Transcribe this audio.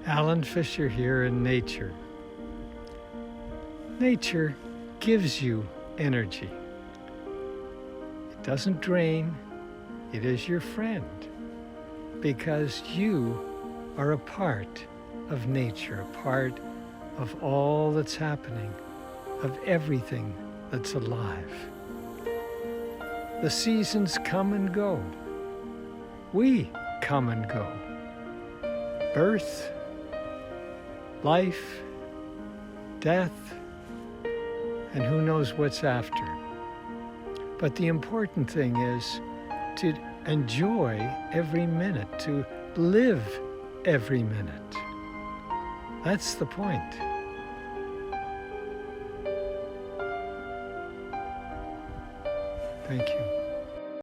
Alan Fisher here in nature. Nature gives you energy. It doesn't drain, it is your friend because you are a part of nature, a part of all that's happening, of everything that's alive. The seasons come and go. We come and go. Birth, life, death, and who knows what's after. But the important thing is to enjoy every minute, to live every minute. That's the point. Thank you.